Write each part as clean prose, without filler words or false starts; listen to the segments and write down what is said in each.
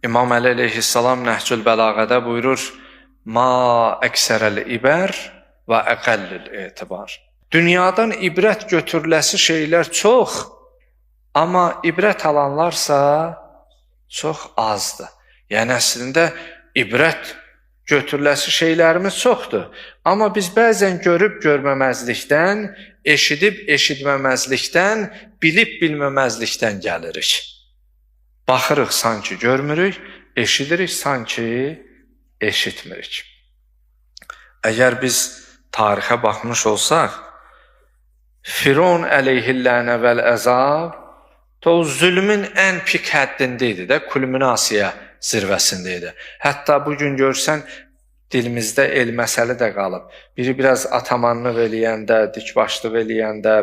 İmam Əli əleyhissalam Nəhcül Bəlağədə buyurur, ma əksərəl ibər və əqəllil etibar. Dünyadan ibrət götürüləsi şeylər çox, amma ibrət alanlarsa çox azdır. Yəni, əslində, ibrət götürüləsi şeylərimiz çoxdur. Amma biz bəzən görüb görməməzlikdən, eşidib eşitməməzlikdən, bilib bilməməzlikdən gəlirik. Baxırıq, sanki görmürük, eşidirik, sanki eşitmirik. Əgər biz tarixə baxmış olsaq, Firon əleyhillənə vəl-əzab o zülmün ən pik həddində idi də, kulminasiya zirvəsində idi. Hətta bugün görsən, dilimizdə el məsələ də qalıb. Biri biraz atamanlıq eləyəndə, dikbaşlıq eləyəndə,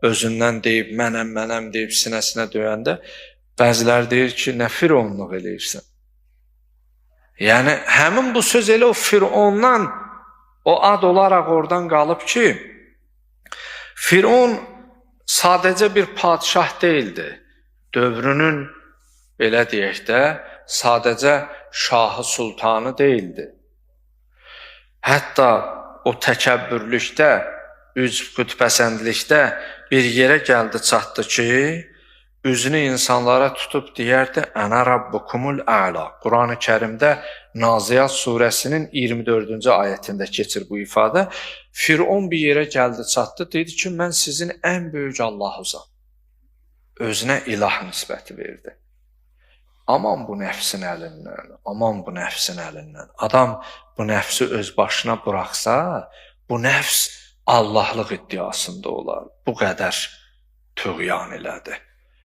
özündən deyib, mənəm deyib, sinəsinə döyəndə, bəziləri deyir ki, nə Fironluq eləyirsən? Yəni, həmin bu söz elə o Firondan, o ad olaraq oradan qalıb ki, Firon sadəcə bir padişah deyildi. Dövrünün, belə deyək də, sadəcə şahı sultanı deyildi. Hətta o təkəbbürlükdə, qüdpəsəndlikdə bir yerə gəldi, çatdı ki, üzünü insanlara tutub deyərdi, Ənə Rabbukumul Əla. Quran-ı Kərimdə Naziyyat surəsinin 24-cü ayətində keçir bu ifadə. Firon bir yerə gəldi, çatdı, dedi ki, mən sizin ən böyük Allahınızam. Özünə ilah nisbəti verdi. Aman bu nəfsin əlindən, aman bu nəfsin əlindən. Adam bu nəfsi öz başına buraxsa, bu nəfs Allahlıq iddiasında olar. Bu qədər tüğyan elədi.